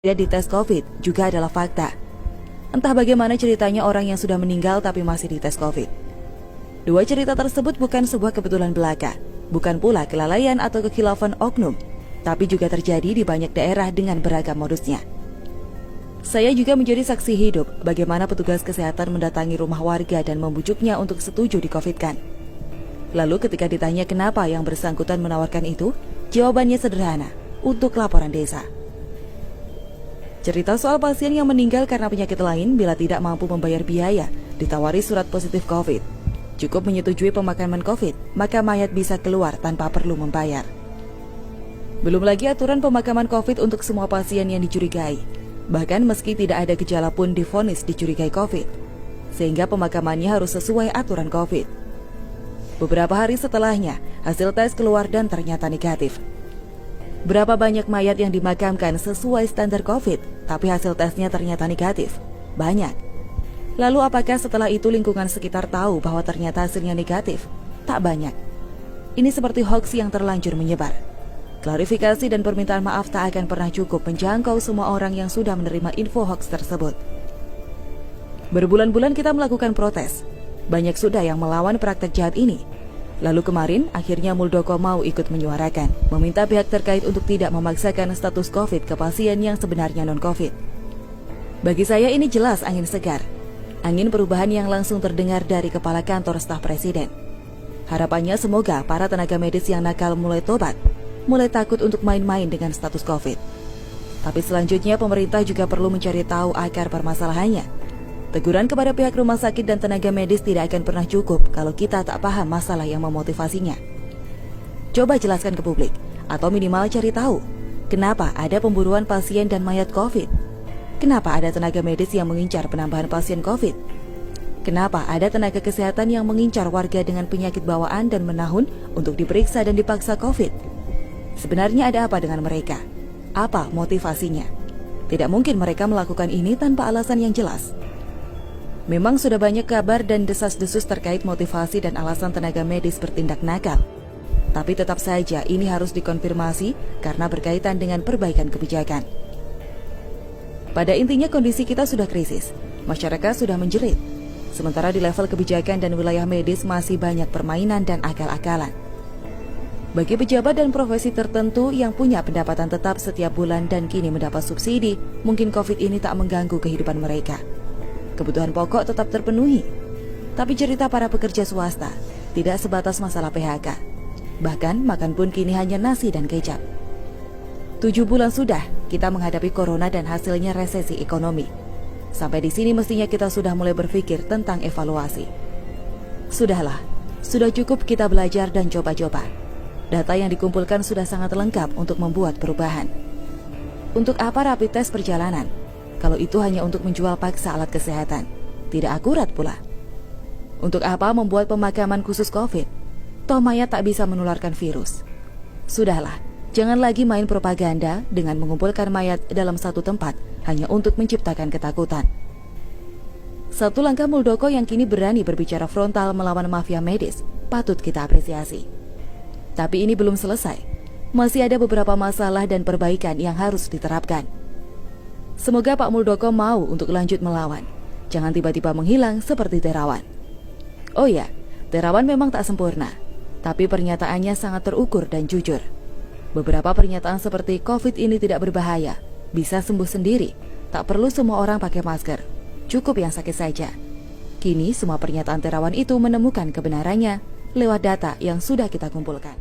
tidak dites COVID juga adalah fakta. Entah bagaimana ceritanya orang yang sudah meninggal tapi masih dites COVID. Dua cerita tersebut bukan sebuah kebetulan belaka, bukan pula kelalaian atau kekhilafan oknum, tapi juga terjadi di banyak daerah dengan beragam modusnya. Saya juga menjadi saksi hidup bagaimana petugas kesehatan mendatangi rumah warga dan membujuknya untuk setuju di-COVID-kan. Lalu ketika ditanya kenapa yang bersangkutan menawarkan itu, jawabannya sederhana, untuk laporan desa. Cerita soal pasien yang meninggal karena penyakit lain bila tidak mampu membayar biaya, ditawari surat positif COVID. Cukup menyetujui pemakaman COVID, maka mayat bisa keluar tanpa perlu membayar. Belum lagi aturan pemakaman COVID untuk semua pasien yang dicurigai. Bahkan meski tidak ada gejala pun divonis dicurigai COVID, sehingga pemakamannya harus sesuai aturan COVID. Beberapa hari setelahnya, hasil tes keluar dan ternyata negatif. Berapa banyak mayat yang dimakamkan sesuai standar COVID, tapi hasil tesnya ternyata negatif? Banyak. Lalu apakah setelah itu lingkungan sekitar tahu bahwa ternyata hasilnya negatif? Tak banyak. Ini seperti hoax yang terlanjur menyebar. Klarifikasi dan permintaan maaf tak akan pernah cukup menjangkau semua orang yang sudah menerima info hoax tersebut. Berbulan-bulan kita melakukan protes. Banyak sudah yang melawan praktek jahat ini. Lalu kemarin, akhirnya Muldoko mau ikut menyuarakan, meminta pihak terkait untuk tidak memaksakan status COVID ke pasien yang sebenarnya non-COVID. Bagi saya ini jelas angin segar, angin perubahan yang langsung terdengar dari kepala kantor staf presiden. Harapannya semoga para tenaga medis yang nakal mulai tobat, mulai takut untuk main-main dengan status COVID. Tapi selanjutnya pemerintah juga perlu mencari tahu akar permasalahannya. Teguran kepada pihak rumah sakit dan tenaga medis tidak akan pernah cukup kalau kita tak paham masalah yang memotivasinya. Coba jelaskan ke publik, atau minimal cari tahu, kenapa ada pemburuan pasien dan mayat COVID? Kenapa ada tenaga medis yang mengincar penambahan pasien COVID? Kenapa ada tenaga kesehatan yang mengincar warga dengan penyakit bawaan dan menahun untuk diperiksa dan dipaksa COVID? Sebenarnya ada apa dengan mereka? Apa motivasinya? Tidak mungkin mereka melakukan ini tanpa alasan yang jelas. Memang sudah banyak kabar dan desas-desus terkait motivasi dan alasan tenaga medis bertindak nakal. Tapi tetap saja ini harus dikonfirmasi karena berkaitan dengan perbaikan kebijakan. Pada intinya kondisi kita sudah krisis, masyarakat sudah menjerit. Sementara di level kebijakan dan wilayah medis masih banyak permainan dan akal-akalan. Bagi pejabat dan profesi tertentu yang punya pendapatan tetap setiap bulan dan kini mendapat subsidi, mungkin COVID ini tak mengganggu kehidupan mereka. Kebutuhan pokok tetap terpenuhi. Tapi cerita para pekerja swasta tidak sebatas masalah PHK. Bahkan makan pun kini hanya nasi dan kecap. 7 bulan sudah kita menghadapi corona dan hasilnya resesi ekonomi. Sampai di sini mestinya kita sudah mulai berpikir tentang evaluasi. Sudahlah, sudah cukup kita belajar dan coba-coba. Data yang dikumpulkan sudah sangat lengkap untuk membuat perubahan. Untuk apa rapid test perjalanan? Kalau itu hanya untuk menjual paksa alat kesehatan, tidak akurat pula. Untuk apa membuat pemakaman khusus COVID? Toh mayat tak bisa menularkan virus. Sudahlah, jangan lagi main propaganda dengan mengumpulkan mayat dalam satu tempat hanya untuk menciptakan ketakutan. Satu langkah Muldoko yang kini berani berbicara frontal melawan mafia medis, patut kita apresiasi. Tapi ini belum selesai. Masih ada beberapa masalah dan perbaikan yang harus diterapkan. Semoga Pak Muldoko mau untuk lanjut melawan. Jangan tiba-tiba menghilang seperti Terawan. Oh ya, Terawan memang tak sempurna, tapi pernyataannya sangat terukur dan jujur. Beberapa pernyataan seperti COVID ini tidak berbahaya, bisa sembuh sendiri, tak perlu semua orang pakai masker, cukup yang sakit saja. Kini semua pernyataan Terawan itu menemukan kebenarannya lewat data yang sudah kita kumpulkan.